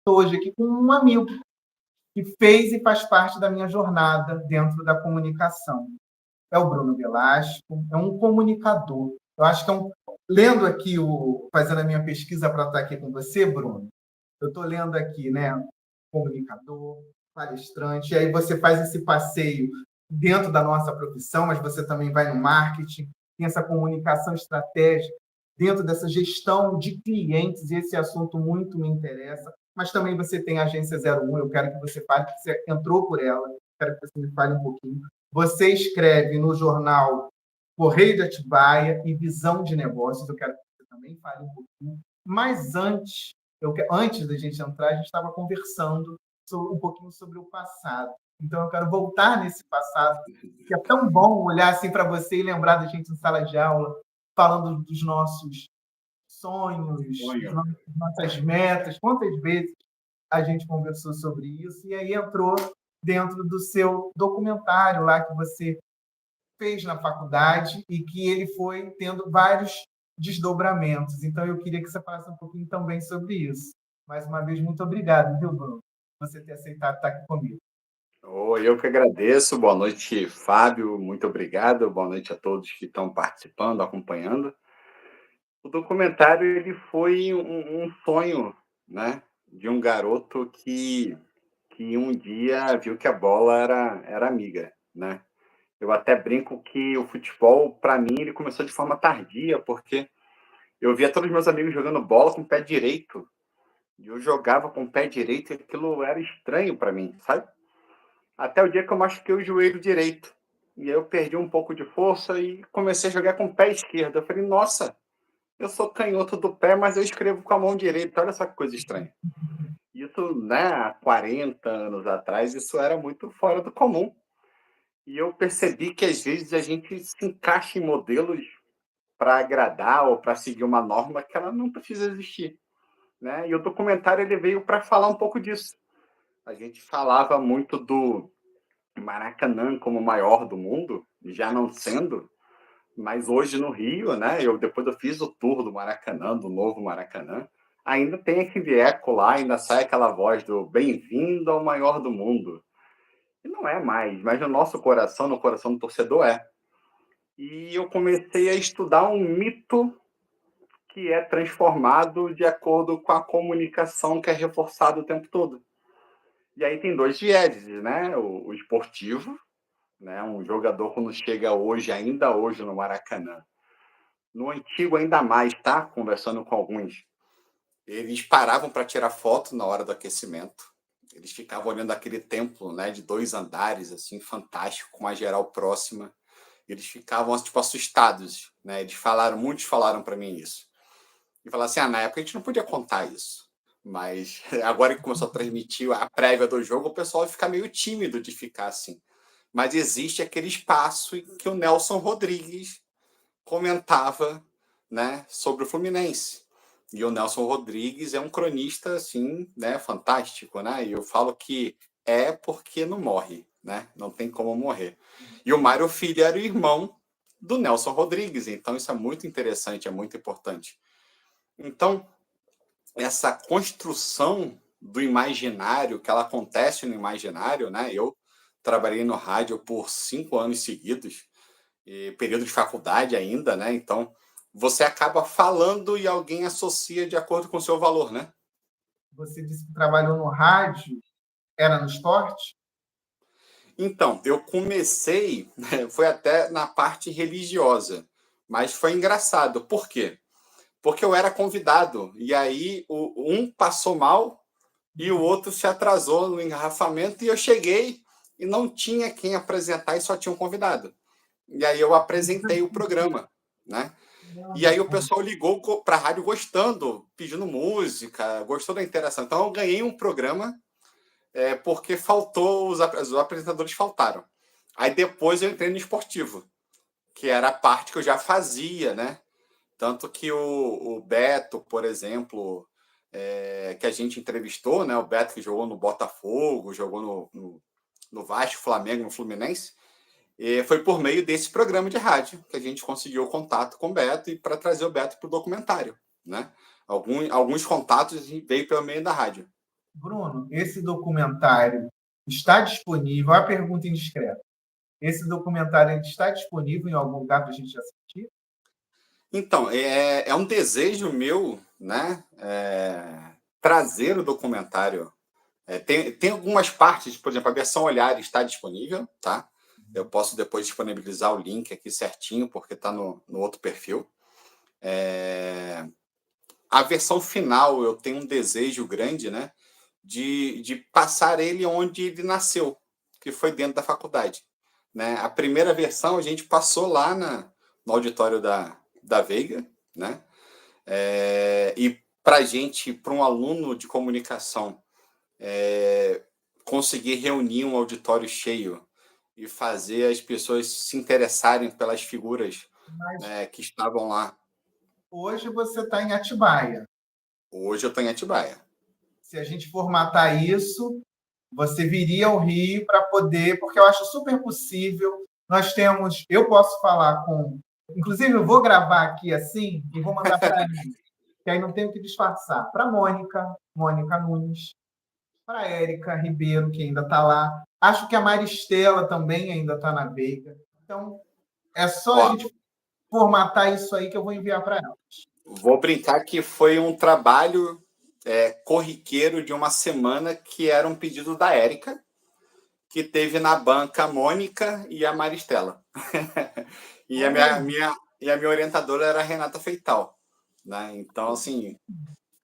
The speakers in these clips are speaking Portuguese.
Estou hoje aqui com um amigo que fez e faz parte da minha jornada dentro da comunicação. É o Bruno Velasco, é um comunicador. Eu acho que lendo aqui, fazendo a minha pesquisa para estar aqui com você, Bruno, eu estou lendo aqui, né? Comunicador, palestrante, e aí você faz esse passeio dentro da nossa profissão, mas você também vai no marketing, tem essa comunicação estratégica, dentro dessa gestão de clientes, e esse assunto muito me interessa, mas também você tem a Agência 01, eu quero que você fale, que você entrou por ela, quero que você me fale um pouquinho. Você escreve no jornal Correio de Atibaia e Visão de Negócios, eu quero que você também fale um pouquinho. Mas antes da gente entrar, a gente estava conversando um pouquinho sobre o passado. Então, eu quero voltar nesse passado, que é tão bom olhar assim para você e lembrar da gente em sala de aula, falando dos nossos sonhos, das nossas metas. Quantas vezes a gente conversou sobre isso? E aí entrou dentro do seu documentário lá que você fez na faculdade e que ele foi tendo vários desdobramentos. Então, eu queria que você falasse um pouquinho também sobre isso. Mais uma vez, muito obrigado, viu, Bruno, por você ter aceitado estar aqui comigo. Eu que agradeço. Boa noite, Fábio. Muito obrigado. Boa noite a todos que estão participando, acompanhando. O documentário ele foi um sonho, né, de um garoto que um dia viu que a bola era amiga, né? Eu até brinco que o futebol, para mim, ele começou de forma tardia, porque eu via todos os meus amigos jogando bola com o pé direito. E eu jogava com o pé direito e aquilo era estranho para mim, sabe? Até o dia que eu machuquei o joelho direito. E aí eu perdi um pouco de força e comecei a jogar com o pé esquerdo. Eu falei, nossa, eu sou canhoto do pé, mas eu escrevo com a mão direita. Olha só que coisa estranha. Isso, né, há 40 anos atrás, isso era muito fora do comum. E eu percebi que às vezes a gente se encaixa em modelos para agradar ou para seguir uma norma que ela não precisa existir, né? E o documentário ele veio para falar um pouco disso. A gente falava muito do Maracanã como o maior do mundo, já não sendo, mas hoje no Rio, né? Depois eu fiz o tour do Maracanã, do novo Maracanã, ainda tem aquele eco lá, ainda sai aquela voz do bem-vindo ao maior do mundo. E não é mais, mas no nosso coração, no coração do torcedor é. E eu comecei a estudar um mito que é transformado de acordo com a comunicação que é reforçado o tempo todo. E aí tem dois vieses, né? O esportivo, né? Um jogador quando chega hoje, ainda hoje no Maracanã, no antigo ainda mais, tá? Conversando com alguns, eles paravam para tirar foto na hora do aquecimento. Eles ficavam olhando aquele templo, né, de 2 andares, assim, fantástico, com uma geral próxima. Eles ficavam tipo assustados, né? Muitos falaram para mim isso. E falaram assim: na época a gente não podia contar isso. Mas agora que começou a transmitir a prévia do jogo, o pessoal fica meio tímido de ficar assim. Mas existe aquele espaço em que o Nelson Rodrigues comentava, né, sobre o Fluminense. E o Nelson Rodrigues é um cronista assim, né, fantástico, né? E eu falo que é porque não morre, né? Não tem como morrer. E o Mário Filho era o irmão do Nelson Rodrigues, então isso é muito interessante, é muito importante. Então, essa construção do imaginário, que ela acontece no imaginário, né? Eu trabalhei no rádio por 5 anos seguidos, período de faculdade ainda, né? Então, você acaba falando e alguém associa de acordo com o seu valor, né? Você disse que trabalhou no rádio, era no esporte? Então, eu comecei, né, foi até na parte religiosa, mas foi engraçado. Por quê? Porque eu era convidado, e aí um passou mal e o outro se atrasou no engarrafamento, e eu cheguei e não tinha quem apresentar e só tinha um convidado. E aí eu apresentei o programa, né? E aí o pessoal ligou para a rádio gostando, pedindo música, gostou da interação. Então eu ganhei um programa porque os apresentadores faltaram. Aí depois eu entrei no esportivo, que era a parte que eu já fazia, né? Tanto que o Beto, por exemplo, que a gente entrevistou, né? O Beto que jogou no Botafogo, jogou no Vasco, Flamengo, no Fluminense, e foi por meio desse programa de rádio que a gente conseguiu o contato com o Beto e para trazer o Beto para o documentário, né? Alguns contatos veio pelo meio da rádio. Bruno, esse documentário está disponível? A pergunta indiscreta. Esse documentário ele está disponível em algum lugar para a gente assistir? Então, é um desejo meu, né? Trazer o documentário. Tem algumas partes, por exemplo, a versão Olhar está disponível, tá? Eu posso depois disponibilizar o link aqui certinho, porque está no outro perfil. A versão final, eu tenho um desejo grande, né? De passar ele onde ele nasceu, que foi dentro da faculdade. Né? A primeira versão a gente passou lá no auditório da Veiga, né? E para a gente, para um aluno de comunicação, conseguir reunir um auditório cheio e fazer as pessoas se interessarem pelas figuras, Mas né, que estavam lá. hoje você está em Atibaia. Hoje eu estou em Atibaia. Se a gente formatar isso, você viria ao Rio para poder, porque eu acho super possível. Nós temos, eu posso falar com, inclusive eu vou gravar aqui assim e vou mandar para ele, que aí não tenho que disfarçar. Para Mônica Nunes, para Érica Ribeiro, que ainda está lá. Acho que a Maristela também ainda está na Veiga. Então, é só a Ó, gente formatar isso aí que eu vou enviar para ela. vou brincar que foi um trabalho corriqueiro de uma semana que era um pedido da Érica, que teve na banca a Mônica e a Maristela. E a minha orientadora era a Renata Feital. Né? Então, assim,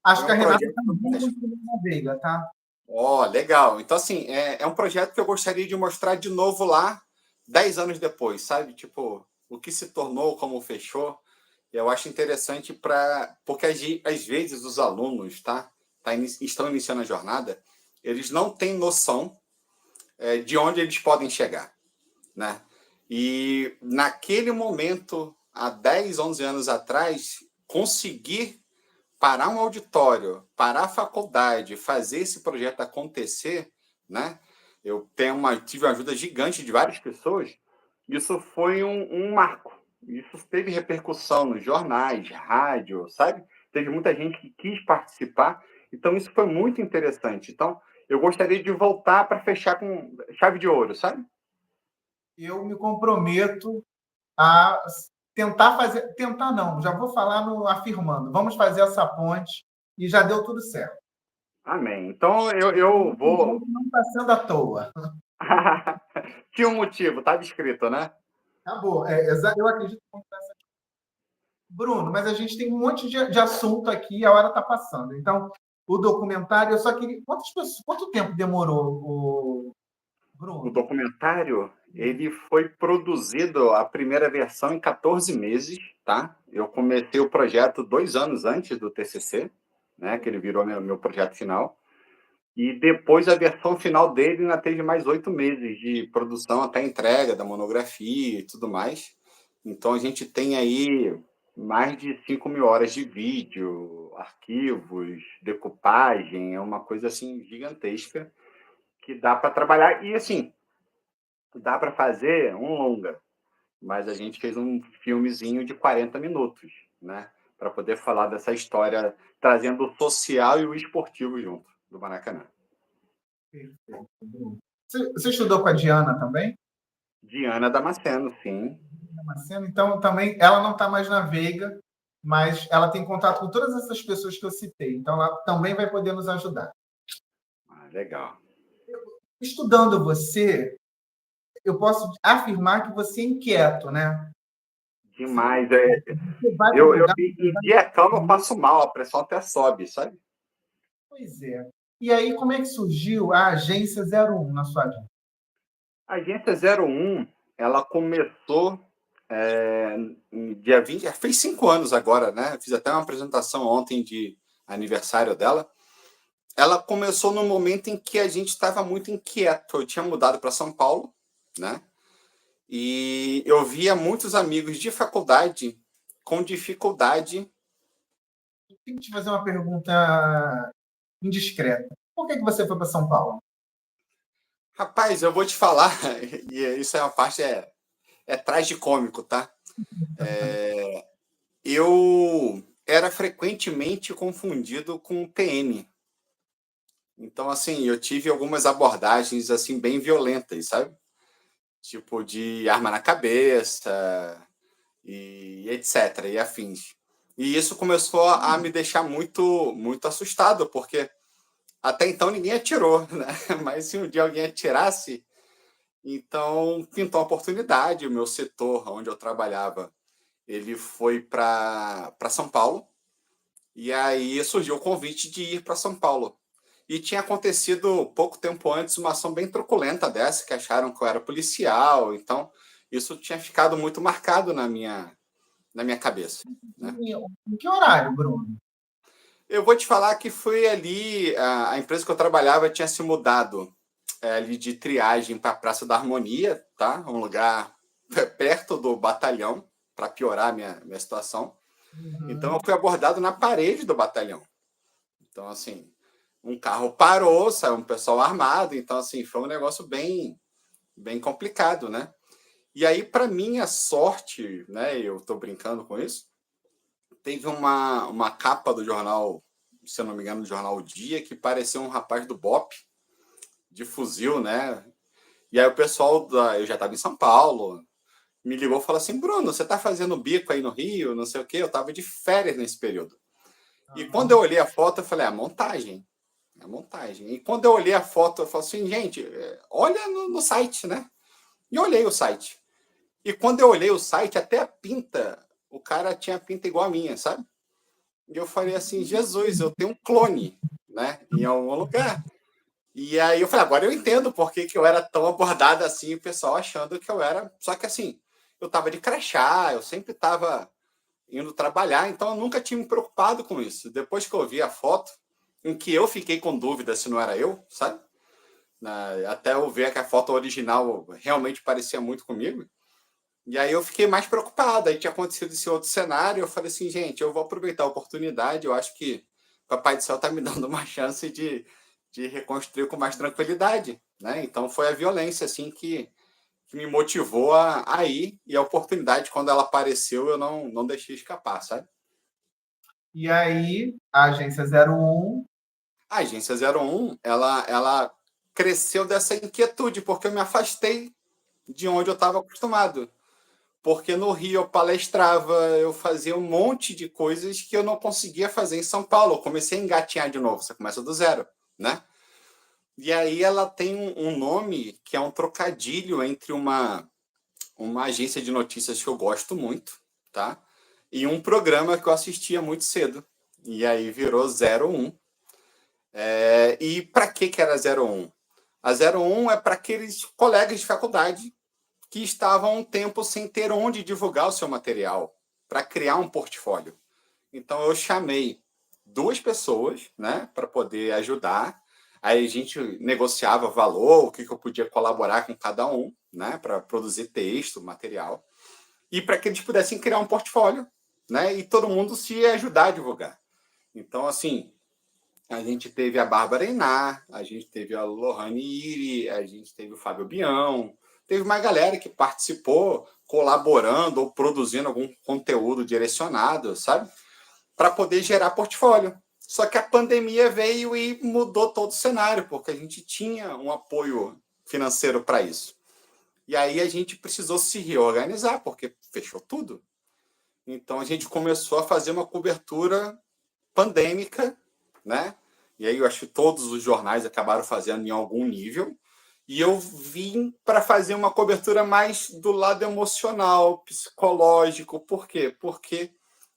Acho foi que a um Renata projeto também fantástico. continua na Veiga, tá? Ó, legal. Então, assim, é um projeto que eu gostaria de mostrar de novo lá, 10 anos depois, sabe? Tipo, o que se tornou, como fechou. Eu acho interessante porque às vezes os alunos, estão iniciando a jornada, eles não têm noção de onde eles podem chegar, né? E naquele momento, há 10, 11 anos atrás, conseguir parar um auditório, parar a faculdade, fazer esse projeto acontecer, né? Tive uma ajuda gigante de várias pessoas. Isso foi um marco. Isso teve repercussão nos jornais, rádio, sabe? Teve muita gente que quis participar. Então, isso foi muito interessante. Então, eu gostaria de voltar para fechar com chave de ouro, sabe? Eu me comprometo a tentar fazer. Tentar não, já vou falar no afirmando. Vamos fazer essa ponte e já deu tudo certo. Amém. Então, eu vou. Não está sendo à toa. Tinha um motivo, estava escrito, né? Acabou. Eu acredito muito nessa. Bruno, mas a gente tem um monte de assunto aqui, a hora está passando. Então, o documentário, eu só queria. Quanto tempo demorou, O Bruno? documentário, ele foi produzido, a primeira versão, em 14 meses, tá? Eu comecei o projeto 2 anos antes do TCC, né? Que ele virou meu projeto final. E depois a versão final dele ainda teve mais 8 meses de produção até a entrega da monografia e tudo mais. Então a gente tem aí mais de 5.000 horas de vídeo, arquivos, decupagem, é uma coisa assim gigantesca que dá para trabalhar. E assim, dá para fazer um longa, mas a gente fez um filmezinho de 40 minutos, né? Para poder falar dessa história, trazendo o social e o esportivo junto, do Maracanã. Perfeito, Bruno. Você estudou com a Diana também? Diana Damasceno, sim. Damasceno? Então, também, ela não está mais na Veiga, mas ela tem contato com todas essas pessoas que eu citei. Então, ela também vai poder nos ajudar. Ah, legal. Estudando você, eu posso afirmar que você é inquieto, né? Demais. Você vai para o lugar. Em dia calmo eu passo mal, a pressão até sobe, sabe? Pois é. E aí, como é que surgiu a Agência 01 na sua vida? A Agência 01, ela começou em dia 20, fez 5 anos agora, né? Fiz até uma apresentação ontem de aniversário dela. Ela começou no momento em que a gente estava muito inquieto. Eu tinha mudado para São Paulo, né? E eu via muitos amigos de faculdade com dificuldade. Tenho que te fazer uma pergunta indiscreta. Por que você foi para São Paulo? Rapaz, eu vou te falar, e isso é uma parte, tragicômico, tá? Eu era frequentemente confundido com PM. Então, assim, eu tive algumas abordagens, assim, bem violentas, sabe? Tipo, de arma na cabeça e etc, e afins. E isso começou a me deixar muito, muito assustado, porque até então ninguém atirou, né? Mas se um dia alguém atirasse, então pintou uma oportunidade. O meu setor, onde eu trabalhava, ele foi para São Paulo, e aí surgiu o convite de ir para São Paulo. E tinha acontecido pouco tempo antes uma ação bem truculenta dessa, que acharam que eu era policial, então isso tinha ficado muito marcado na minha cabeça, né? Em que horário, Bruno? Eu vou te falar que foi ali, a empresa que eu trabalhava tinha se mudado ali de triagem para a Praça da Harmonia, tá? Um lugar perto do batalhão, para piorar a minha situação. Então eu Uhum. fui abordado na parede do batalhão. Então, assim, um carro parou, saiu um pessoal armado, então, assim, foi um negócio bem, bem complicado, né? E aí, para minha sorte, né, eu estou brincando com isso, teve uma capa do jornal, se eu não me engano, do jornal O Dia, que parecia um rapaz do BOP, de fuzil, né? E aí o pessoal, eu já estava em São Paulo, me ligou e falou assim, Bruno, você está fazendo bico aí no Rio, não sei o quê, eu estava de férias nesse período. E quando eu olhei a foto, eu falei, montagem. É montagem. E quando eu olhei a foto, eu falei assim, gente, olha no site, né? E olhei o site. E quando eu olhei o site, até a pinta, o cara tinha a pinta igual a minha, sabe? E eu falei assim, Jesus, eu tenho um clone, né? Em algum lugar. E aí eu falei, agora eu entendo por que eu era tão abordado assim, o pessoal achando que eu era. Só que assim, eu tava de crachá, eu sempre tava indo trabalhar, então eu nunca tinha me preocupado com isso. Depois que eu vi a foto, em que eu fiquei com dúvida se não era eu, sabe? Até eu ver que a foto original realmente parecia muito comigo. E aí eu fiquei mais preocupado. Aí tinha acontecido esse outro cenário. Eu falei assim, gente, eu vou aproveitar a oportunidade. Eu acho que o Papai do Céu está me dando uma chance de reconstruir com mais tranquilidade, né? Então foi a violência assim que me motivou a ir. E a oportunidade, quando ela apareceu, eu não deixei escapar, sabe? E aí, a agência 01. A agência 01, ela cresceu dessa inquietude, porque eu me afastei de onde eu estava acostumado. Porque no Rio eu palestrava, eu fazia um monte de coisas que eu não conseguia fazer em São Paulo. Eu comecei a engatinhar de novo, você começa do zero, né? E aí ela tem um nome que é um trocadilho entre uma agência de notícias que eu gosto muito, tá? E um programa que eu assistia muito cedo. E aí virou 01. E para que era 01? A 01 é para aqueles colegas de faculdade que estavam um tempo sem ter onde divulgar o seu material, para criar um portfólio. Então eu chamei duas pessoas, né, para poder ajudar. Aí a gente negociava valor, o que eu podia colaborar com cada um, né, para produzir texto, material, e para que eles pudessem criar um portfólio, né, e todo mundo se ajudar a divulgar. Então, assim, a gente teve a Bárbara Iná, a gente teve a Lohane Iri, a gente teve o Fábio Bião, teve uma galera que participou colaborando ou produzindo algum conteúdo direcionado, sabe? Para poder gerar portfólio. Só que a pandemia veio e mudou todo o cenário, porque a gente tinha um apoio financeiro para isso. E aí a gente precisou se reorganizar, porque fechou tudo. Então a gente começou a fazer uma cobertura pandêmica, né? E aí eu acho que todos os jornais acabaram fazendo em algum nível. E eu vim para fazer uma cobertura mais do lado emocional, psicológico. Por quê? Porque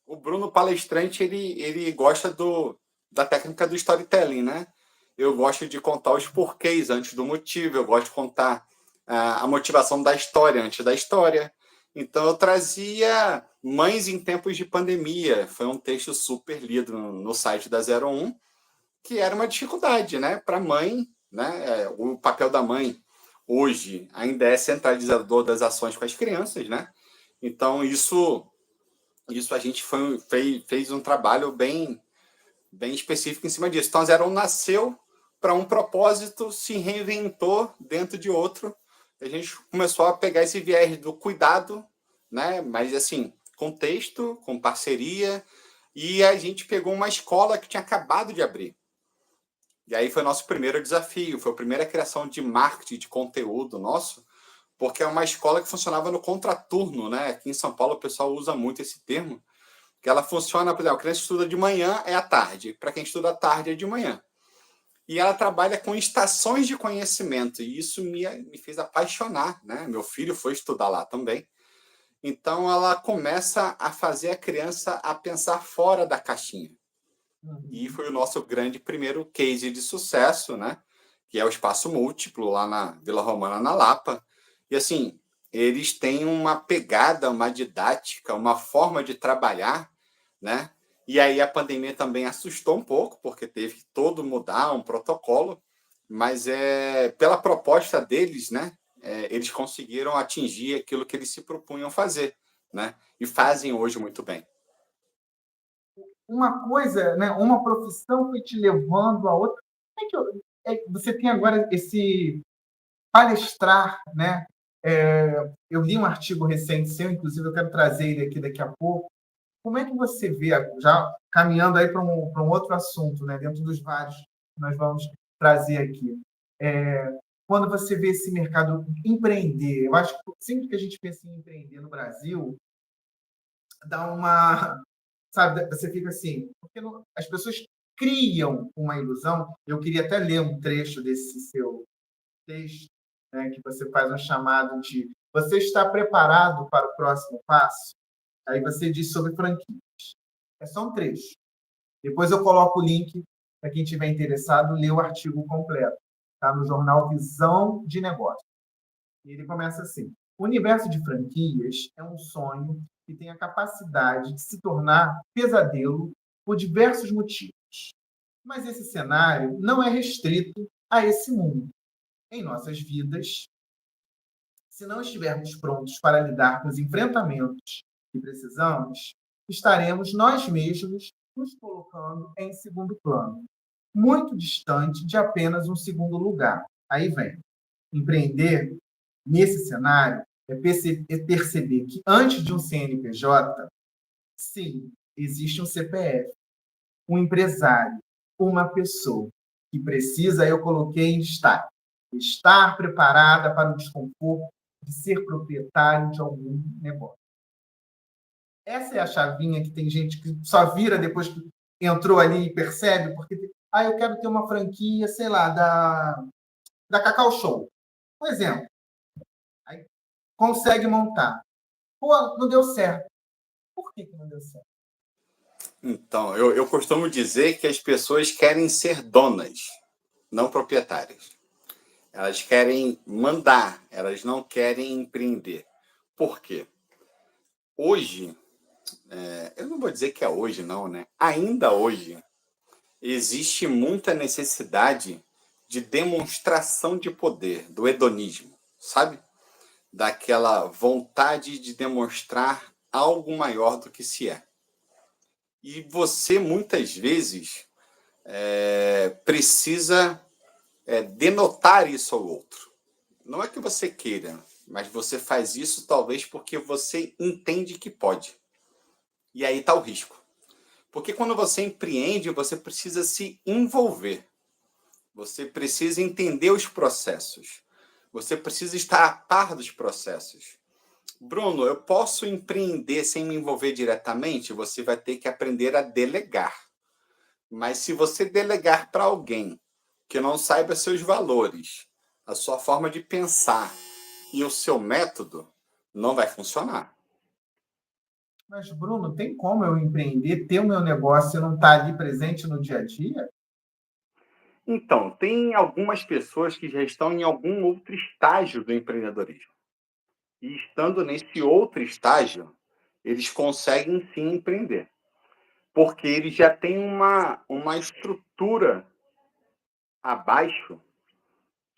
o Bruno Palestrante ele gosta da técnica do storytelling, né? Eu gosto de contar os porquês antes do motivo, eu gosto de contar a motivação da história antes da história. Então eu trazia Mães em Tempos de Pandemia. Foi um texto super lido no site da 01, que era uma dificuldade, né? Para a mãe, né? O papel da mãe hoje ainda é centralizador das ações com as crianças, né? Então isso a gente fez um trabalho bem, bem específico em cima disso. Então a 01 nasceu para um propósito, se reinventou dentro de outro. A gente começou a pegar esse viés do cuidado, né? Mas assim, com texto, com parceria, e a gente pegou uma escola que tinha acabado de abrir. E aí foi nosso primeiro desafio, foi a primeira criação de marketing de conteúdo nosso, porque é uma escola que funcionava no contraturno, né? Aqui em São Paulo o pessoal usa muito esse termo, que ela funciona, por exemplo, a criança estuda de manhã é à tarde, para quem estuda à tarde é de manhã. E ela trabalha com estações de conhecimento, e isso me fez apaixonar, né? Meu filho foi estudar lá também. Então, ela começa a fazer a criança a pensar fora da caixinha. E foi o nosso grande primeiro case de sucesso, né? Que é o Espaço Múltiplo, lá na Vila Romana, na Lapa. E, assim, eles têm uma pegada, uma didática, uma forma de trabalhar, né? E aí a pandemia também assustou um pouco, porque teve que todo mudar um protocolo, mas pela proposta deles, né? Eles conseguiram atingir aquilo que eles se propunham fazer, né? E fazem hoje muito bem. Uma coisa, né, uma profissão foi te levando a outra. Você tem agora esse palestrar, né? Eu li um artigo recente seu, inclusive eu quero trazer ele aqui daqui a pouco. Como é que você vê, já caminhando aí para um outro assunto, né, dentro dos vários que nós vamos trazer aqui, quando você vê esse mercado empreender, eu acho que sempre que a gente pensa em empreender no Brasil, dá uma, sabe, você fica assim, porque as pessoas criam uma ilusão. Eu queria até ler um trecho desse seu texto, né, que você faz um chamado de você está preparado para o próximo passo? Aí você diz sobre franquia. É só um trecho. Depois eu coloco o link para quem estiver interessado ler o artigo completo. Está no jornal Visão de Negócio. E ele começa assim: o universo de franquias é um sonho que tem a capacidade de se tornar pesadelo por diversos motivos. Mas esse cenário não é restrito a esse mundo. Em nossas vidas, se não estivermos prontos para lidar com os enfrentamentos que precisamos, estaremos nós mesmos nos colocando em segundo plano, muito distante de apenas um segundo lugar. Aí vem. Empreender nesse cenário é perceber que antes de um CNPJ, sim, existe um CPF, um empresário, uma pessoa que precisa, eu coloquei em destaque, estar preparada para o desconforto de ser proprietário de algum negócio. Essa é a chavinha que tem gente que só vira depois que entrou ali e percebe, porque eu quero ter uma franquia, sei lá, da Cacau Show. Por exemplo, aí consegue montar. Pô, não deu certo. Por que não deu certo? Então, eu costumo dizer que as pessoas querem ser donas, não proprietárias. Elas querem mandar, elas não querem empreender. Por quê? Hoje, eu não vou dizer que é hoje, não, né? Ainda hoje, existe muita necessidade de demonstração de poder, do hedonismo, sabe? Daquela vontade de demonstrar algo maior do que se é. E você, muitas vezes, precisa denotar isso ao outro. Não é que você queira, mas você faz isso talvez porque você entende que pode. E aí está o risco. Porque quando você empreende, você precisa se envolver. Você precisa entender os processos. Você precisa estar a par dos processos. Bruno, eu posso empreender sem me envolver diretamente? Você vai ter que aprender a delegar. Mas se você delegar para alguém que não saiba seus valores, a sua forma de pensar e o seu método, não vai funcionar. Mas, Bruno, tem como eu empreender, ter o meu negócio e não estar ali presente no dia a dia? Então, tem algumas pessoas que já estão em algum outro estágio do empreendedorismo. E estando nesse outro estágio, eles conseguem sim empreender. Porque eles já têm uma estrutura abaixo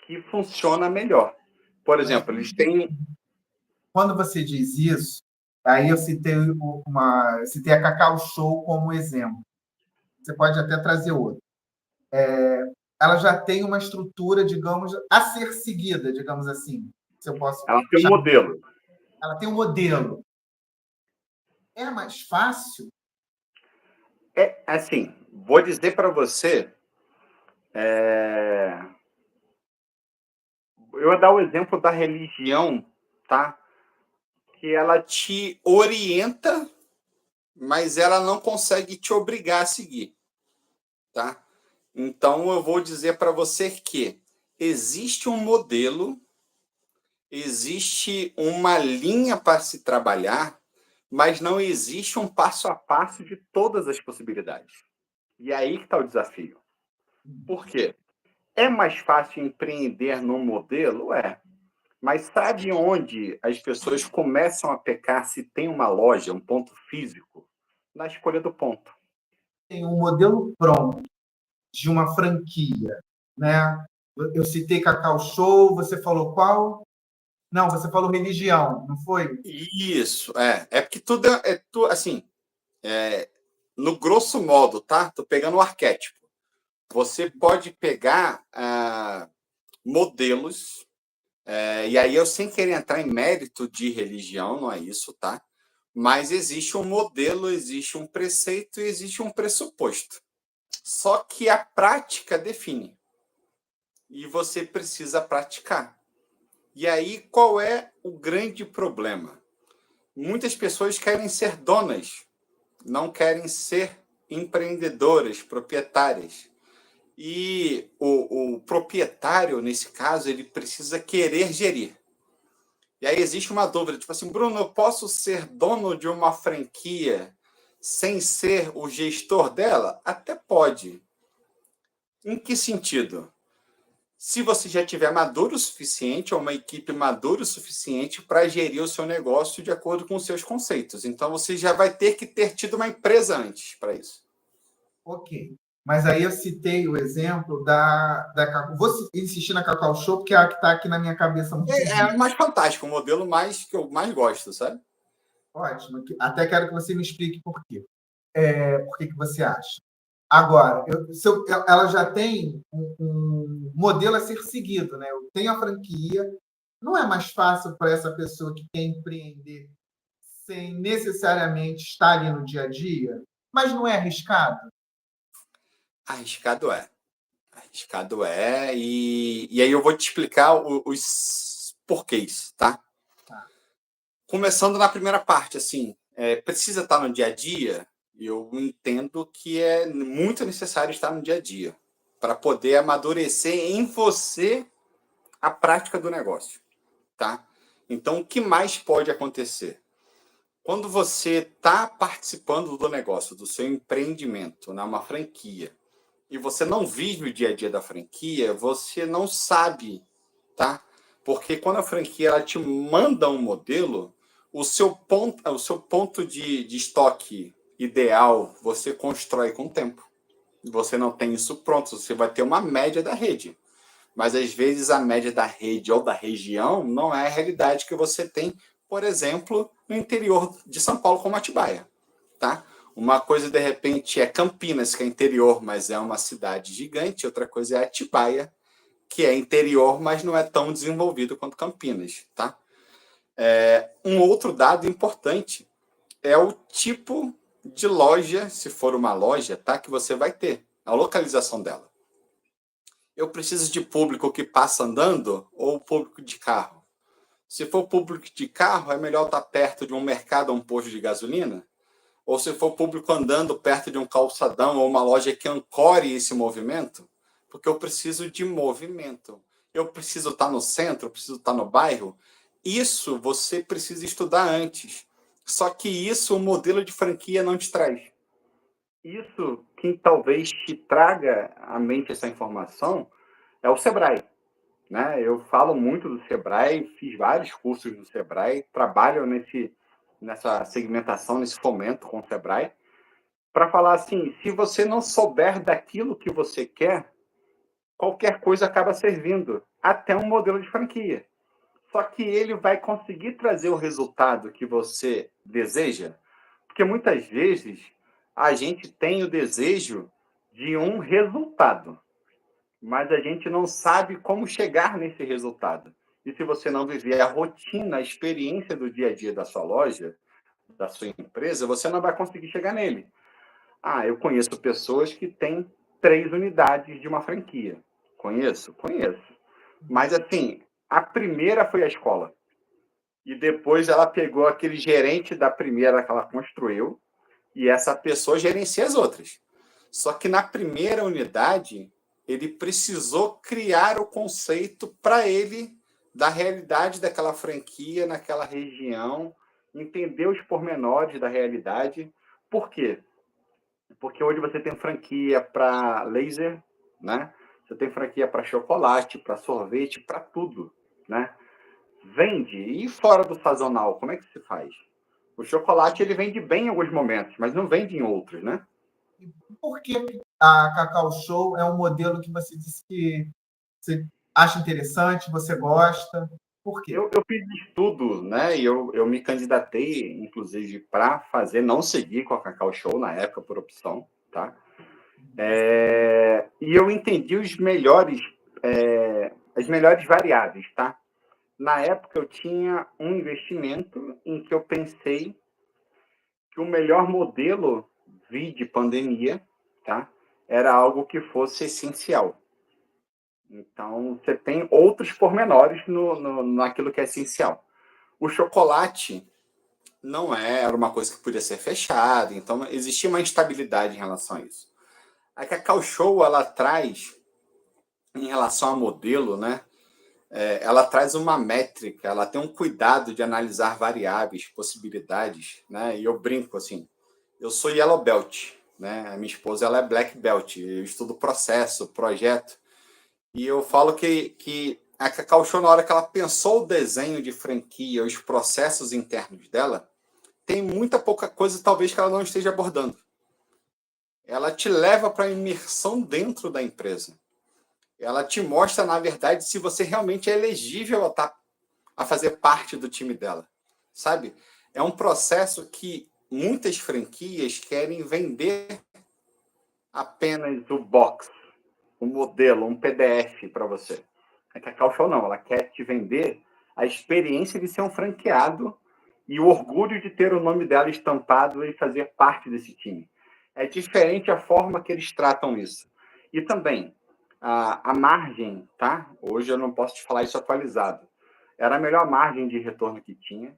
que funciona melhor. Por Mas exemplo, eles têm. quando você diz isso, aí eu citei a Cacau Show como exemplo. Você pode até trazer outro. Ela já tem uma estrutura, digamos, a ser seguida, digamos assim, se eu posso Ela tem um chamar. modelo. Ela tem um modelo. É mais fácil? É assim, vou dizer para você Eu vou dar o exemplo da religião, tá? Que ela te orienta, mas ela não consegue te obrigar a seguir, tá? Então, eu vou dizer para você que existe um modelo, existe uma linha para se trabalhar, mas não existe um passo a passo de todas as possibilidades. E é aí que está o desafio. Por quê? É mais fácil empreender num modelo? É. Mas sabe onde as pessoas começam a pecar se tem uma loja, um ponto físico? Na escolha do ponto. Tem um modelo pronto de uma franquia, né? Eu citei Cacau Show, você falou qual? Não, você falou religião, não foi? Isso, é. É porque tudo assim, no grosso modo, tá? Tô pegando o arquétipo. Você pode pegar modelos, e aí eu sem querer entrar em mérito de religião, não é isso, tá? Mas existe um modelo, existe um preceito e existe um pressuposto. Só que a prática define. E você precisa praticar. E aí, qual é o grande problema? Muitas pessoas querem ser donas, não querem ser empreendedoras, proprietárias. E o proprietário, nesse caso, ele precisa querer gerir. E aí existe uma dúvida, tipo assim, Bruno, eu posso ser dono de uma franquia sem ser o gestor dela? Até pode. Em que sentido? Se você já tiver maduro o suficiente, ou uma equipe madura o suficiente para gerir o seu negócio de acordo com os seus conceitos. Então, você já vai ter que ter tido uma empresa antes para isso. Ok. Mas aí eu citei o exemplo da Cacau. Vou insistir na Cacau Show, porque é a que está aqui na minha cabeça há muito É tempo. mais fantástico, o modelo mais que eu mais gosto, sabe? Ótimo. Até quero que você me explique por quê. Por que você acha? Agora, ela já tem um modelo a ser seguido, né? Eu tenho a franquia, não é mais fácil para essa pessoa que quer empreender sem necessariamente estar ali no dia a dia, mas não é arriscado? Arriscado é. Arriscado é. E aí eu vou te explicar os porquês, tá? Tá. Começando na primeira parte, assim, precisa estar no dia a dia? Eu entendo que é muito necessário estar no dia a dia para poder amadurecer em você a prática do negócio, tá? Então, o que mais pode acontecer? Quando você está participando do negócio, do seu empreendimento, uma franquia, e você não vive o dia a dia da franquia, você não sabe, tá? Porque quando a franquia ela te manda um modelo, o seu ponto de estoque ideal você constrói com o tempo. Você não tem isso pronto, você vai ter uma média da rede. Mas às vezes a média da rede ou da região não é a realidade que você tem, por exemplo, no interior de São Paulo, como Atibaia, tá? Uma coisa, de repente, é Campinas, que é interior, mas é uma cidade gigante. Outra coisa é Atibaia, que é interior, mas não é tão desenvolvido quanto Campinas, tá? Um outro dado importante é o tipo de loja, se for uma loja, tá? Que você vai ter, a localização dela. Eu preciso de público que passa andando ou público de carro? Se for público de carro, é melhor estar perto de um mercado ou um posto de gasolina? Ou se for público andando perto de um calçadão ou uma loja que ancore esse movimento? Porque eu preciso de movimento. Eu preciso estar no centro, eu preciso estar no bairro. Isso você precisa estudar antes. Só que isso o modelo de franquia não te traz. Isso, quem talvez te traga à mente essa informação é o Sebrae, né? Eu falo muito do Sebrae, fiz vários cursos no Sebrae, trabalho nessa segmentação, nesse fomento com o Sebrae, para falar assim, se você não souber daquilo que você quer, qualquer coisa acaba servindo, até um modelo de franquia. Só que ele vai conseguir trazer o resultado que você deseja, porque muitas vezes a gente tem o desejo de um resultado, mas a gente não sabe como chegar nesse resultado. E se você não viver a rotina, a experiência do dia a dia da sua loja, da sua empresa, você não vai conseguir chegar nele. Eu conheço pessoas que têm 3 unidades de uma franquia. Conheço? Conheço. Mas, assim, a primeira foi a escola. E depois ela pegou aquele gerente da primeira que ela construiu, e essa pessoa gerencia as outras. Só que na primeira unidade, ele precisou criar o conceito para ele da realidade daquela franquia naquela região, entender os pormenores da realidade. Por quê? Porque hoje você tem franquia para laser, né? Você tem franquia para chocolate, para sorvete, para tudo, né? Vende. E fora do sazonal, como é que se faz? O chocolate ele vende bem em alguns momentos, mas não vende em outros, né? E por que a Cacau Show é um modelo que você disse que você acha interessante, você gosta? Por quê? Eu fiz estudo, né? E eu me candidatei, inclusive, para fazer, não seguir com a Cacau Show na época, por opção, tá? E eu entendi as melhores variáveis, tá? Na época, eu tinha um investimento em que eu pensei que o melhor modelo, vide pandemia, tá? Era algo que fosse essencial. Então, você tem outros pormenores naquilo que é essencial. O chocolate não era uma coisa que podia ser fechada, então existia uma instabilidade em relação a isso. A Cacau Show, ela traz, em relação a modelo, né? Ela traz uma métrica, ela tem um cuidado de analisar variáveis, possibilidades, né? E eu brinco assim, eu sou Yellow Belt, né? A minha esposa ela é Black Belt, eu estudo processo, projeto, e eu falo que a Cacau Show, na hora que ela pensou o desenho de franquia, os processos internos dela, tem muita pouca coisa, talvez, que ela não esteja abordando. Ela te leva para a imersão dentro da empresa. Ela te mostra, na verdade, se você realmente é elegível a fazer parte do time dela. Sabe? É um processo que muitas franquias querem vender apenas o box, um modelo, um PDF para você. A Cacau Show não, ela quer te vender a experiência de ser um franqueado e o orgulho de ter o nome dela estampado e fazer parte desse time. É diferente a forma que eles tratam isso. E também, a margem, tá? Hoje eu não posso te falar isso atualizado. Era a melhor margem de retorno que tinha.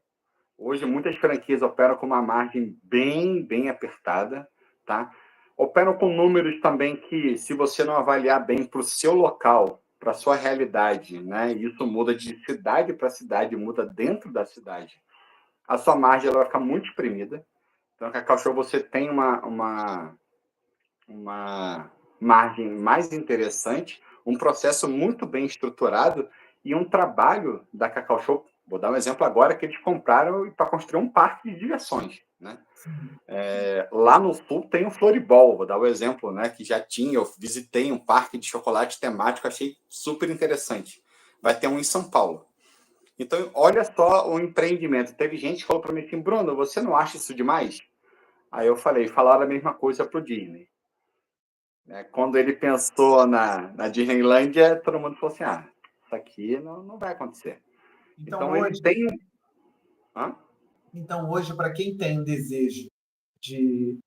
Hoje, muitas franquias operam com uma margem bem apertada, tá? Operam com números também que, se você não avaliar bem para o seu local, para a sua realidade, né? Isso muda de cidade para cidade, muda dentro da cidade. A sua margem ela vai ficar muito espremida. Então, a Cacau Show você tem uma margem mais interessante, um processo muito bem estruturado e um trabalho da Cacau Show. Vou dar um exemplo agora que eles compraram para construir um parque de diversões, né? Lá no sul tem o Floribol, vou dar o exemplo, né? Que já tinha, eu visitei um parque de chocolate temático, achei super interessante. Vai ter um em São Paulo. Então, olha só o empreendimento. Teve gente que falou para mim assim, Bruno, você não acha isso demais? Aí eu falei, falaram a mesma coisa para o Disney. Quando ele pensou na Disneylândia, todo mundo falou assim, isso aqui não vai acontecer. Então ele tem... Então, hoje, para quem tem o desejo de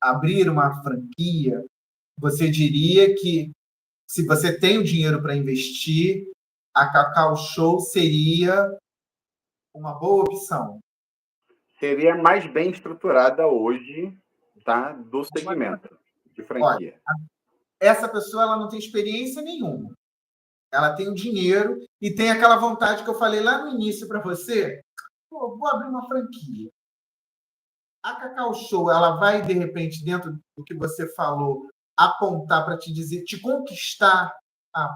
abrir uma franquia, você diria que, se você tem o dinheiro para investir, a Cacau Show seria uma boa opção? Seria mais bem estruturada hoje, tá, do segmento de franquia. Olha, essa pessoa ela não tem experiência nenhuma. Ela tem o dinheiro e tem aquela vontade que eu falei lá no início para você. Pô, vou abrir uma franquia. A Cacau Show, ela vai, de repente, dentro do que você falou, apontar para te dizer, te conquistar,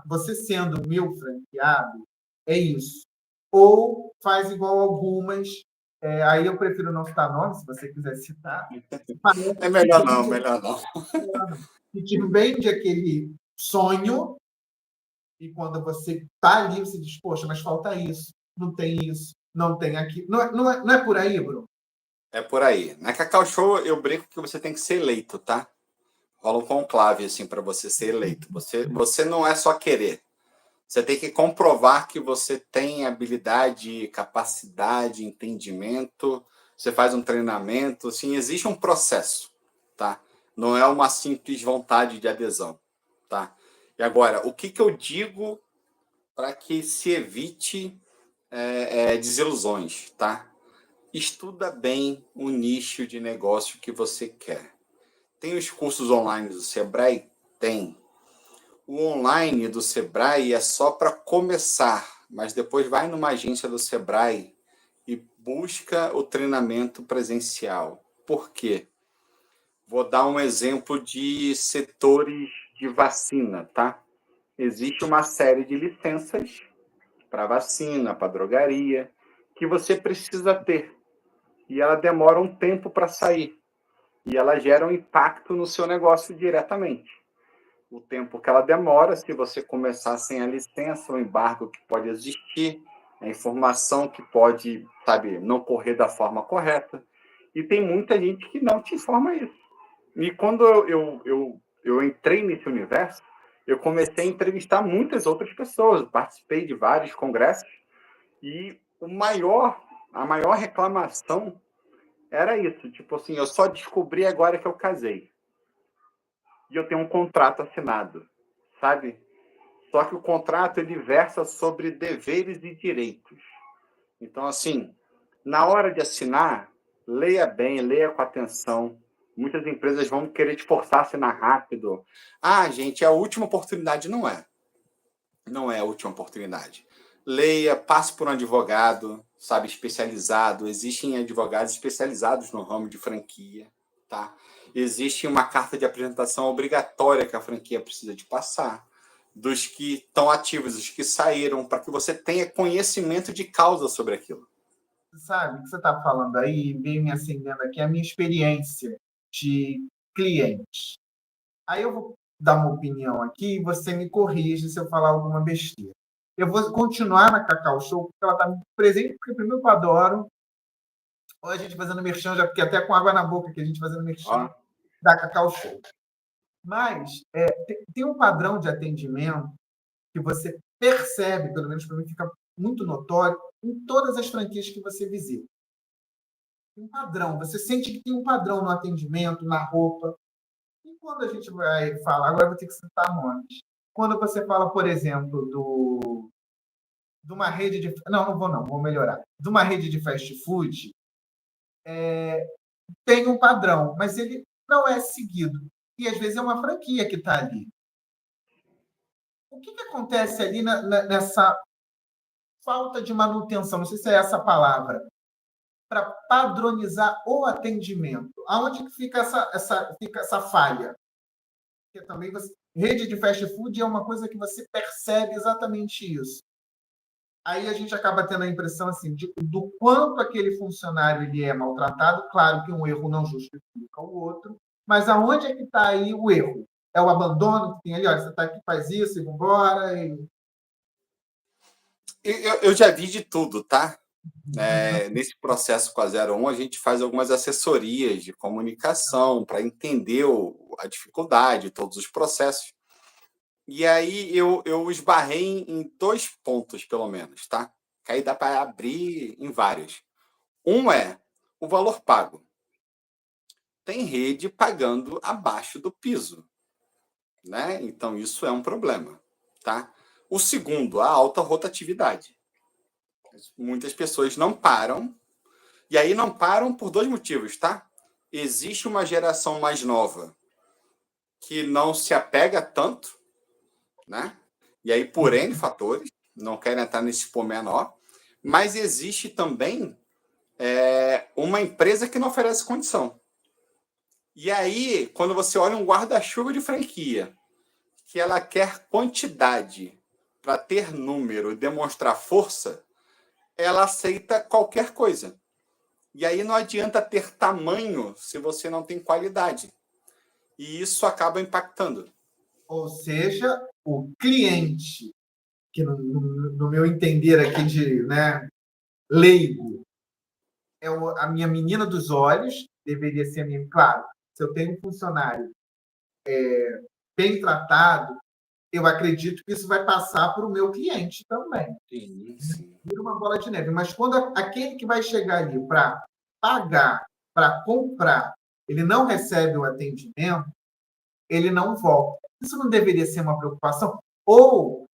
você sendo meu franqueado, é isso. Ou faz igual algumas, aí eu prefiro não citar nomes, se você quiser citar. É melhor não, melhor não. Que te vende aquele sonho, e quando você está ali, você diz, poxa, mas falta isso, não tem isso, não tem aquilo. Não é por aí, Bruno? É por aí. Na Cacau Show, eu brinco que você tem que ser eleito, tá? Rola um conclave, assim, para você ser eleito. Você não é só querer. Você tem que comprovar que você tem habilidade, capacidade, entendimento. Você faz um treinamento, assim, existe um processo, tá? não é uma simples vontade de adesão, tá? E agora, o que eu digo para que se evite desilusões, tá? Estuda bem o nicho de negócio que você quer. Tem os cursos online do Sebrae? Tem. O online do Sebrae é só para começar, mas depois vai numa agência do Sebrae e busca o treinamento presencial. Por quê? Vou dar um exemplo de setores de vacina, tá? Existe uma série de licenças para vacina, para drogaria, que você precisa ter. E ela demora um tempo para sair. E ela gera um impacto no seu negócio diretamente. O tempo que ela demora, se você começar sem a licença, o embargo que pode existir, a informação que pode, sabe, não correr da forma correta. E tem muita gente que não te informa isso. E quando eu entrei nesse universo, eu comecei a entrevistar muitas outras pessoas, participei de vários congressos, e a maior reclamação era isso, tipo assim, eu só descobri agora que eu casei. E eu tenho um contrato assinado, sabe? Só que o contrato ele versa sobre deveres e direitos. Então, assim, na hora de assinar, leia bem, leia com atenção. Muitas empresas vão querer te forçar a assinar rápido. Ah, gente, é a última oportunidade. Não é. Não é a última oportunidade. Leia, passe por um advogado, sabe, especializado. Existem advogados especializados no ramo de franquia, tá? Existe uma carta de apresentação obrigatória que a franquia precisa de passar, dos que estão ativos, dos que saíram, para que você tenha conhecimento de causa sobre aquilo. Sabe, o que você está falando aí veio me acendendo aqui a minha experiência de cliente. Aí eu vou dar uma opinião aqui e você me corrige se eu falar alguma besteira. Eu vou continuar na Cacau Show, porque ela está me presente, porque primeiro eu adoro. Olha a gente fazendo merchan, já fiquei até com água na boca que a gente fazendo merchan da Cacau Show. Mas tem um padrão de atendimento que você percebe, pelo menos para mim fica muito notório, em todas as franquias que você visita. Tem um padrão, você sente que tem um padrão no atendimento, na roupa. E quando a gente vai falar, agora eu vou ter que citar nomes. Quando você fala, por exemplo, de uma rede de. Não vou não, vou melhorar. De uma rede de fast food, tem um padrão, mas ele não é seguido. E às vezes é uma franquia que está ali. O que acontece ali nessa falta de manutenção? Não sei se é essa a palavra. Para padronizar o atendimento. Aonde que fica essa falha? Porque também rede de fast food é uma coisa que você percebe exatamente isso. Aí a gente acaba tendo a impressão assim, do quanto aquele funcionário ele é maltratado. Claro que um erro não justifica o outro, mas aonde é que está aí o erro? É o abandono que tem ali? Olha, você está aqui, faz isso e vamos embora. Eu já vi de tudo, tá? Nesse processo com a 01, a gente faz algumas assessorias de comunicação para entender a dificuldade, todos os processos. E aí eu esbarrei em 2 pontos, pelo menos, tá? Que aí dá para abrir em vários. Um é o valor pago. Tem rede pagando abaixo do piso, né? Então isso é um problema, tá? O segundo, a alta rotatividade. Muitas pessoas não param, e aí não param por 2 motivos, tá? Existe uma geração mais nova que não se apega tanto, né? E aí, por N fatores, não quero entrar nesse pormenor, mas existe também uma empresa que não oferece condição. E aí, quando você olha um guarda-chuva de franquia, que ela quer quantidade para ter número, demonstrar força, ela aceita qualquer coisa. E aí não adianta ter tamanho se você não tem qualidade. E isso acaba impactando. Ou seja, o cliente, que no meu entender aqui de leigo, é a minha menina dos olhos, deveria ser a minha. Claro, se eu tenho um funcionário bem tratado, eu acredito que isso vai passar para o meu cliente também. Sim. Vira uma bola de neve. Mas quando aquele que vai chegar ali para pagar, para comprar, ele não recebe o atendimento, ele não volta. Isso não deveria ser uma preocupação? Ou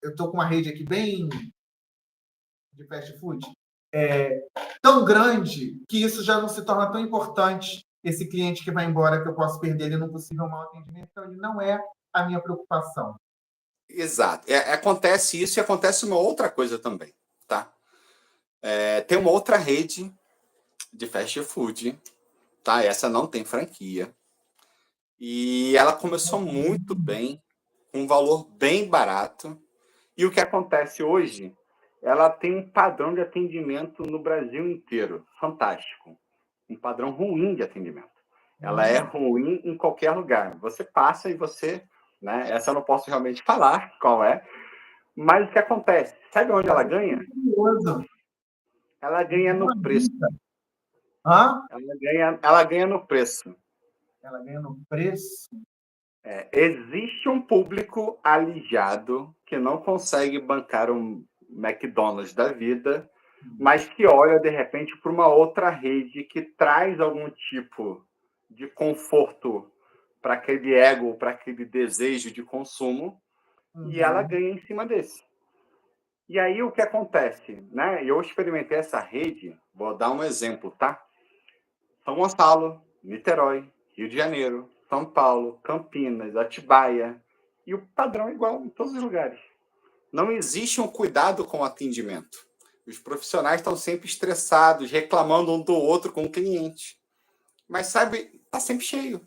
eu estou com uma rede aqui bem de fast food, tão grande que isso já não se torna tão importante, esse cliente que vai embora, que eu posso perder ele num possível mau atendimento, então ele não é a minha preocupação. Exato. Acontece isso e acontece uma outra coisa também, tá? Tem uma outra rede de fast food, tá? Essa não tem franquia. E ela começou muito bem, com um valor bem barato. E o que acontece hoje, ela tem um padrão de atendimento no Brasil inteiro, fantástico. Um padrão ruim de atendimento. Ela é ruim em qualquer lugar. Você passa e você, né? Essa eu não posso realmente falar qual é, mas o que acontece? Sabe onde ela ganha? Ela ganha no preço. Hã? Ela ganha no preço. Ela ganha no preço? Existe um público alijado que não consegue bancar um McDonald's da vida, mas que olha, de repente, para uma outra rede que traz algum tipo de conforto para aquele ego, para aquele desejo de consumo, e ela ganha em cima desse. E aí o que acontece? Né? Eu experimentei essa rede, vou dar um exemplo, tá? São Gonçalo, Niterói, Rio de Janeiro, São Paulo, Campinas, Atibaia, e o padrão é igual em todos os lugares. Não existe um cuidado com o atendimento. Os profissionais estão sempre estressados, reclamando um do outro com o cliente. Mas, sabe, está sempre cheio.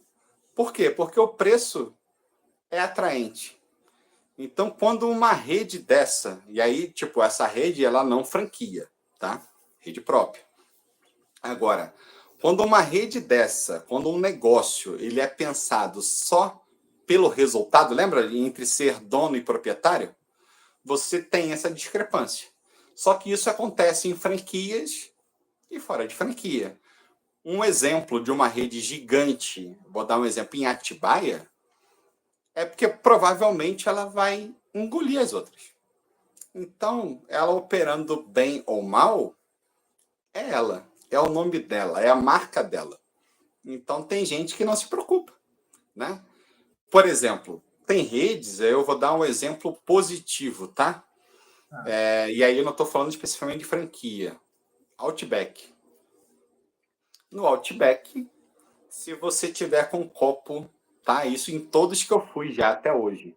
Por quê? Porque o preço é atraente. Então, quando uma rede dessa, e aí, tipo, essa rede, ela não franquia, tá? Rede própria. Agora, quando uma rede dessa, quando um negócio, ele é pensado só pelo resultado, lembra? Entre ser dono e proprietário, você tem essa discrepância. Só que isso acontece em franquias e fora de franquia. Um exemplo de uma rede gigante, vou dar um exemplo em Atibaia, é porque provavelmente ela vai engolir as outras. Então, ela operando bem ou mal, é ela, é o nome dela, é a marca dela. Então, tem gente que não se preocupa, né? Por exemplo, tem redes, eu vou dar um exemplo positivo, tá? E aí eu não estou falando especificamente de franquia. Outback. No Outback, se você tiver com um copo, tá? Isso em todos que eu fui já até hoje.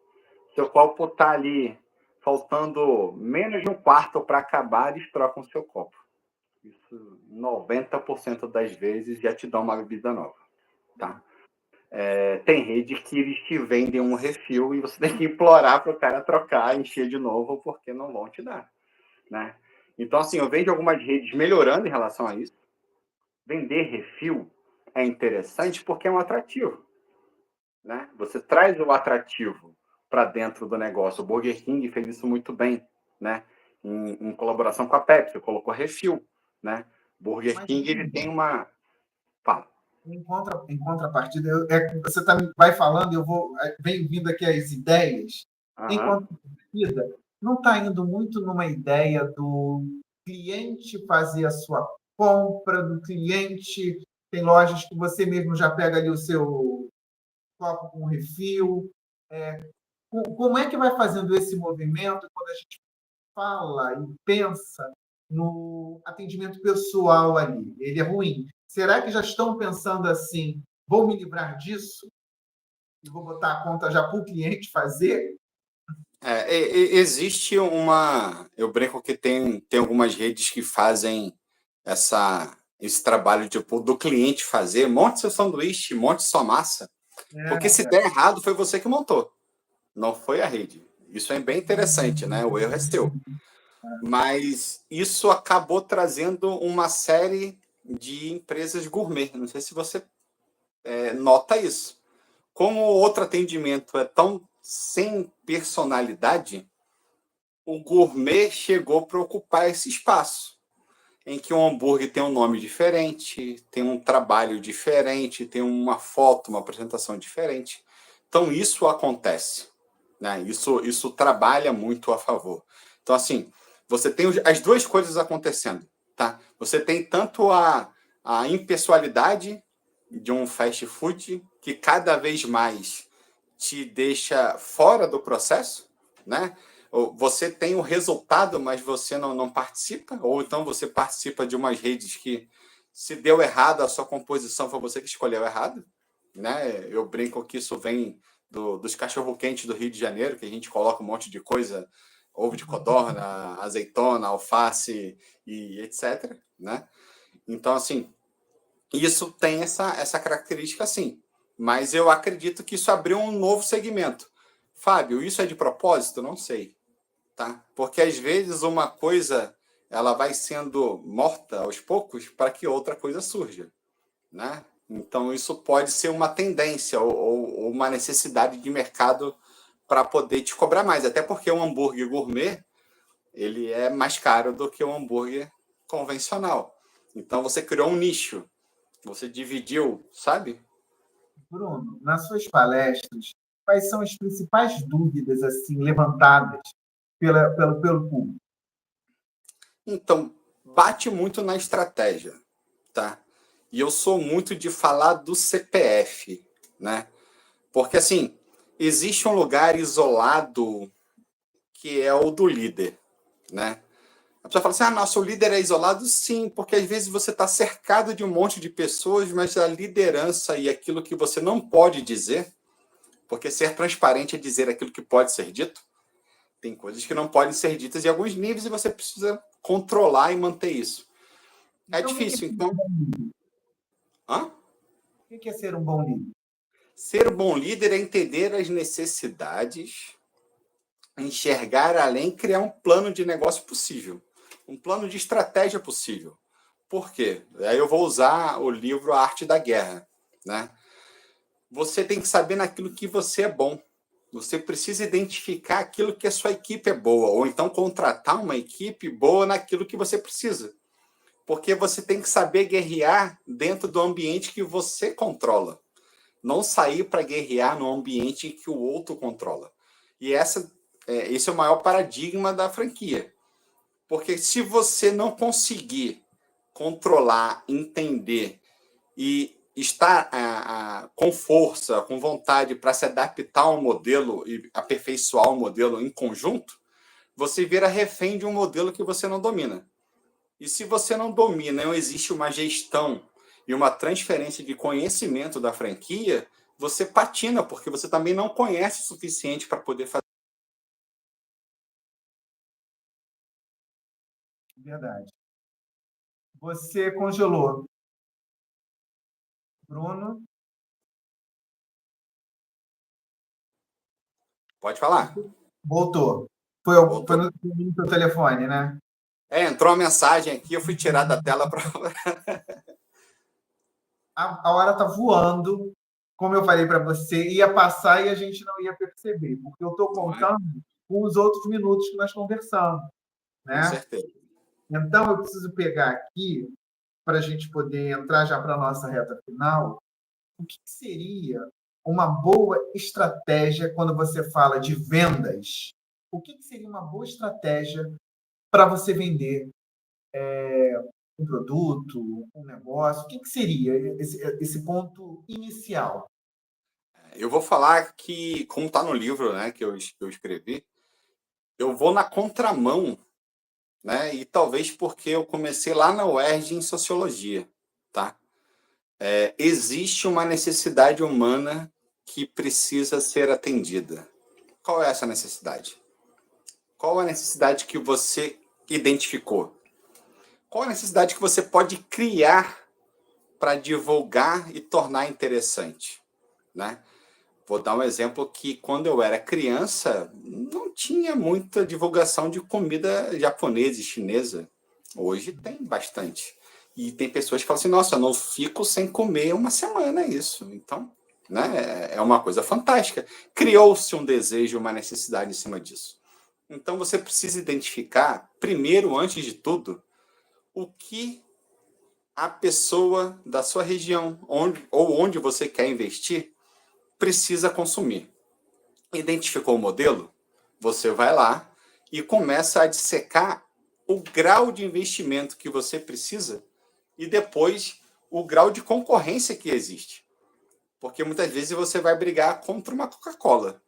Seu copo tá ali faltando menos de um quarto para acabar, eles trocam seu copo. Isso 90% das vezes já te dá uma bebida nova, tá? Tem redes que eles te vendem um refil e você tem que implorar para o cara trocar, encher de novo, porque não vão te dar, né? Então, assim, eu vejo algumas redes melhorando em relação a isso. Vender refil é interessante porque é um atrativo, né? Você traz o atrativo para dentro do negócio. O Burger King fez isso muito bem, né? Em colaboração com a Pepsi, colocou refil, né? Burger King ele tem uma... Fala. Em contrapartida, você vai falando, vem vindo aqui as ideias. Em contrapartida, não está indo muito numa ideia do cliente fazer a sua compra, do cliente. Tem lojas que você mesmo já pega ali o seu copo com refil. Como é que vai fazendo esse movimento quando a gente fala e pensa no atendimento pessoal ali? Ele é ruim. Será que já estão pensando assim, vou me livrar disso e vou botar a conta já para o cliente fazer? Existe uma... Eu brinco que tem algumas redes que fazem esse trabalho tipo, do cliente fazer, monte seu sanduíche, monte sua massa, porque se der errado foi você que montou, não foi a rede. Isso é bem interessante, né? O erro é seu. Mas isso acabou trazendo uma série de empresas gourmet. Não sei se você nota isso. Como o outro atendimento é tão sem personalidade, o gourmet chegou para ocupar esse espaço, em que o hambúrguer tem um nome diferente, tem um trabalho diferente, tem uma foto, uma apresentação diferente. Então, isso acontece, né? Isso trabalha muito a favor. Então, assim, você tem as duas coisas acontecendo, tá? Você tem tanto a impessoalidade de um fast food que cada vez mais te deixa fora do processo, né? Você tem o resultado, mas você não participa, ou então você participa de umas redes que, se deu errado a sua composição, foi você que escolheu errado, né? Eu brinco que isso vem dos cachorro-quentes do Rio de Janeiro, que a gente coloca um monte de coisa, ovo de codorna, azeitona, alface e etc, né? Então, assim, isso tem essa característica, sim. Mas eu acredito que isso abriu um novo segmento. Fábio, isso é de propósito? Não sei, tá? Porque às vezes uma coisa ela vai sendo morta aos poucos para que outra coisa surja, né? Então isso pode ser uma tendência ou uma necessidade de mercado para poder te cobrar mais. Até porque um hambúrguer gourmet ele é mais caro do que um hambúrguer convencional. Então você criou um nicho, você dividiu, sabe? Bruno, nas suas palestras, quais são as principais dúvidas assim levantadas pelo público? Então, bate muito na estratégia, tá? E eu sou muito de falar do CPF, né? Porque, assim, existe um lugar isolado que é o do líder, né? A pessoa fala assim, nosso líder é isolado? Sim, porque às vezes você está cercado de um monte de pessoas, mas a liderança e aquilo que você não pode dizer, porque ser transparente é dizer aquilo que pode ser dito, tem coisas que não podem ser ditas em alguns níveis e você precisa controlar e manter isso. É Então, o que difícil, então. Hã? o que é ser um bom líder? Ser um bom líder é entender as necessidades, enxergar além, criar um plano de negócio possível, um plano de estratégia possível. Por quê? Aí eu vou usar o livro A Arte da Guerra, né? Você tem que saber naquilo que você é bom. Você precisa identificar aquilo que a sua equipe é boa, ou então contratar uma equipe boa naquilo que você precisa. Porque você tem que saber guerrear dentro do ambiente que você controla. Não sair para guerrear no ambiente que o outro controla. E esse é o maior paradigma da franquia. Porque se você não conseguir controlar, entender e estar com força, com vontade para se adaptar ao modelo e aperfeiçoar o modelo em conjunto, você vira refém de um modelo que você não domina. E se você não domina, não existe uma gestão e uma transferência de conhecimento da franquia, você patina, porque você também não conhece o suficiente para poder fazer. Verdade. Você congelou. Bruno, Pode falar. voltou. Foi Voltou. no seu telefone, né? Entrou uma mensagem aqui, eu fui tirar da tela para. A hora está voando, como eu falei para você, ia passar e a gente não ia perceber, porque eu estou Não é? contando com os outros minutos que nós conversamos, Com né? certeza. Então, eu preciso pegar aqui, para a gente poder entrar já para a nossa reta final, o que seria uma boa estratégia quando você fala de vendas? O que seria uma boa estratégia para você vender um produto, um negócio? O que seria esse ponto inicial? Eu vou falar que, como está no livro, né, que eu escrevi, eu vou na contramão, né, e talvez porque eu comecei lá na UERJ em sociologia, tá? Existe uma necessidade humana que precisa ser atendida. Qual é essa necessidade? Qual a necessidade que você identificou? Qual a necessidade que você pode criar para divulgar e tornar interessante, né? Vou dar um exemplo que quando eu era criança não tinha muita divulgação de comida japonesa e chinesa. Hoje tem bastante. E tem pessoas que falam assim, nossa, eu não fico sem comer uma semana isso. Então, né, é uma coisa fantástica. Criou-se um desejo, uma necessidade em cima disso. Então você precisa identificar, primeiro, antes de tudo, o que a pessoa da sua região onde você quer investir precisa consumir. Identificou o modelo? Você vai lá e começa a dissecar o grau de investimento que você precisa e depois o grau de concorrência que existe. Porque muitas vezes você vai brigar contra uma Coca-Cola.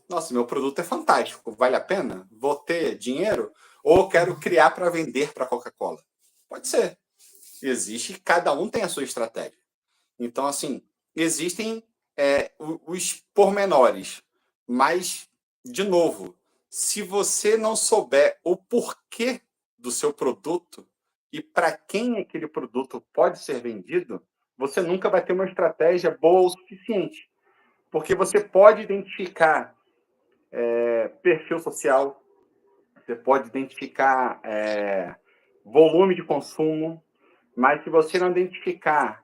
Nossa, meu produto é fantástico, vale a pena? Vou ter dinheiro? Ou quero criar para vender para a Coca-Cola? Pode ser. Existe, cada um tem a sua estratégia. Então, assim, existem os pormenores. Mas, de novo, se você não souber o porquê do seu produto e para quem aquele produto pode ser vendido, você nunca vai ter uma estratégia boa o suficiente. Porque você pode identificar perfil social, você pode identificar volume de consumo, mas se você não identificar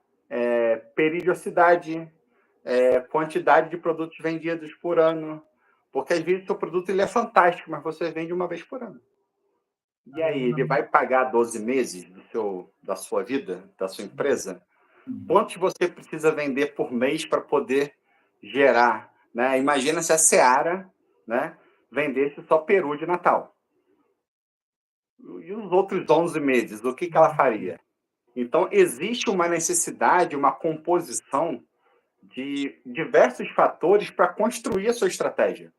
periodicidade, quantidade de produtos vendidos por ano, porque às vezes o seu produto ele é fantástico, mas você vende uma vez por ano. E aí, ele vai pagar 12 meses da sua vida, da sua empresa? Quantos você precisa vender por mês para poder gerar? Né? Imagina se a Seara, né, vendesse só peru de Natal. E os outros 11 meses, o que ela faria? Então, existe uma necessidade, uma composição de diversos fatores para construir a sua estratégia.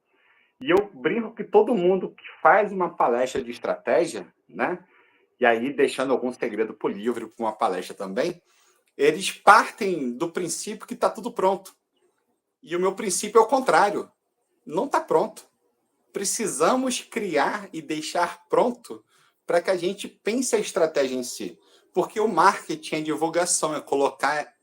E eu brinco que todo mundo que faz uma palestra de estratégia, né, e aí deixando algum segredo para o livro, para uma palestra também, eles partem do princípio que está tudo pronto. E o meu princípio é o contrário. Não está pronto. Precisamos criar e deixar pronto para que a gente pense a estratégia em si. Porque o marketing, a divulgação, é colocar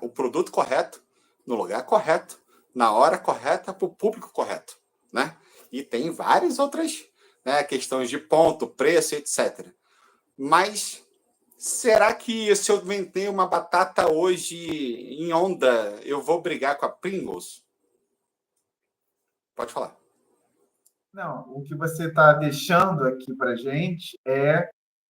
o produto correto, no lugar correto, na hora correta, para o público correto. Né? E tem várias outras, né, questões de ponto, preço, etc. Mas será que se eu vender uma batata hoje em onda, eu vou brigar com a Pringles? Pode falar. Não, o que você está deixando aqui para gente é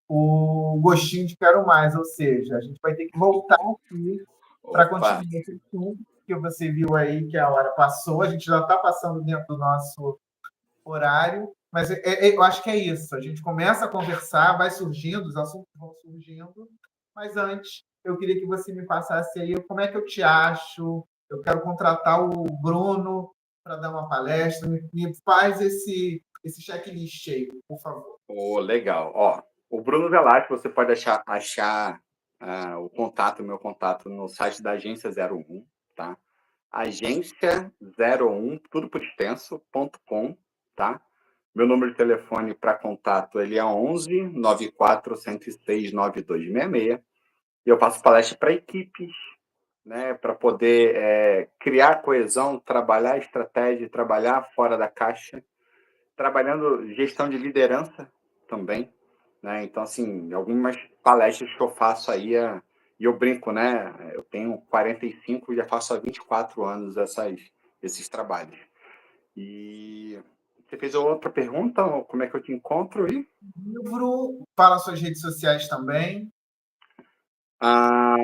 o gostinho de quero mais, ou seja, a gente vai ter que voltar aqui para continuar Opa! esse assunto, que você viu aí que a hora passou, a gente já está passando dentro do nosso horário, mas eu acho que é isso, a gente começa a conversar, vai surgindo, os assuntos vão surgindo, mas antes eu queria que você me passasse aí como é que eu te acho, eu quero contratar o Bruno para dar uma palestra, me faz esse checklist aí, por favor. Oh, legal. Ó, o Bruno Velasco, você pode achar o meu contato no site da Agência 01, tá? Agência01, tudo por extenso.com, tá? Meu número de telefone para contato ele é 11 94 106 9266. E eu faço palestra para equipes, né, para poder criar coesão, trabalhar estratégia, trabalhar fora da caixa, trabalhando gestão de liderança também, né? Então, assim, algumas palestras que eu faço aí, e eu brinco, né? Eu tenho 45 e já faço há 24 anos esses trabalhos. E você fez outra pergunta, como é que eu te encontro aí? Livro, fala suas redes sociais também. A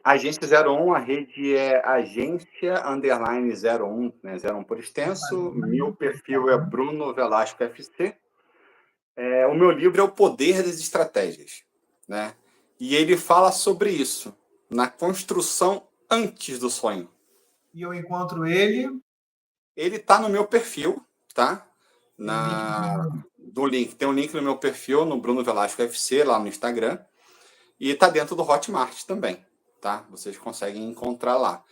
Agência 01, a rede é agência underline 01, né? 01 por extenso. Meu perfil é Bruno Velasco FC. O meu livro é O Poder das Estratégias, né? E ele fala sobre isso, na construção antes do sonho. E eu encontro ele. Ele está no meu perfil, tá? Tem um link Do link. Tem um link no meu perfil, no Bruno Velasco FC, lá no Instagram. E está dentro do Hotmart também, tá? Vocês conseguem encontrar lá.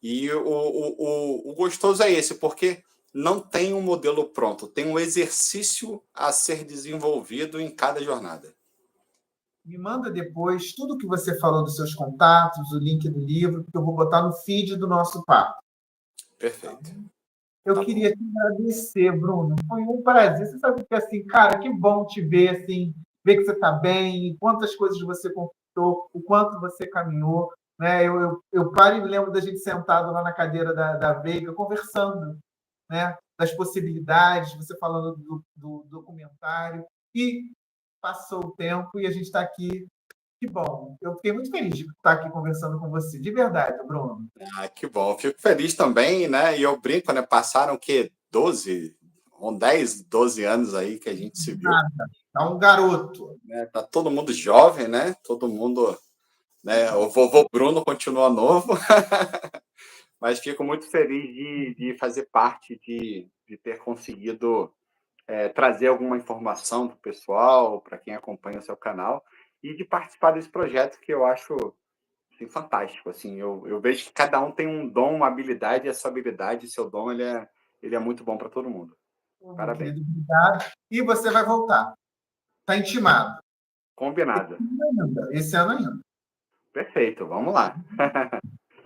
E o gostoso é esse, porque não tem um modelo pronto, tem um exercício a ser desenvolvido em cada jornada. Me manda depois tudo que você falou dos seus contatos, o link do livro, que eu vou botar no feed do nosso papo. Perfeito. Eu Tá queria bom. te agradecer, Bruno. Foi um prazer. Você sabe que, assim, cara, que bom te ver, assim, ver que você está bem, quantas coisas você conquistou, o quanto você caminhou. Né? Eu paro e me lembro da gente sentado lá na cadeira da Veiga, conversando, né? Das possibilidades, você falando do documentário. E passou o tempo e a gente está aqui. Que bom. Eu fiquei muito feliz de estar aqui conversando com você. De verdade, Bruno. Que bom. Fico feliz também, né? E eu brinco, né? Passaram o quê? 12, 10, 12 anos aí que a gente se viu. Nada. É um garoto. Né? Tá todo mundo jovem, né? Todo mundo né? O vovô Bruno continua novo, mas fico muito feliz de fazer parte, de ter conseguido trazer alguma informação para o pessoal, para quem acompanha o seu canal, e de participar desse projeto que eu acho assim, fantástico. Assim, eu vejo que cada um tem um dom, uma habilidade, e essa habilidade, seu dom, ele é muito bom para todo mundo. Meu Parabéns. querido, obrigado. E você vai voltar. Está intimado. Combinado. Esse ano ainda. Perfeito, vamos lá.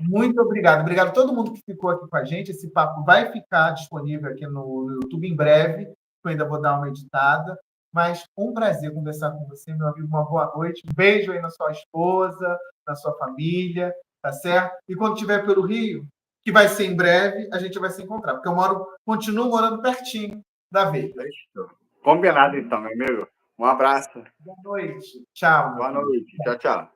Muito obrigado. Obrigado a todo mundo que ficou aqui com a gente. Esse papo vai ficar disponível aqui no YouTube em breve. Eu ainda vou dar uma editada. Mas um prazer conversar com você, meu amigo. Uma boa noite. Um beijo aí na sua esposa, na sua família, tá certo? E quando estiver pelo Rio, que vai ser em breve, a gente vai se encontrar. Porque continuo morando pertinho da Veiga. Fechou. Combinado, então, meu amigo. Um abraço. Boa noite. Tchau, meu Boa querido. noite. Tchau, tchau.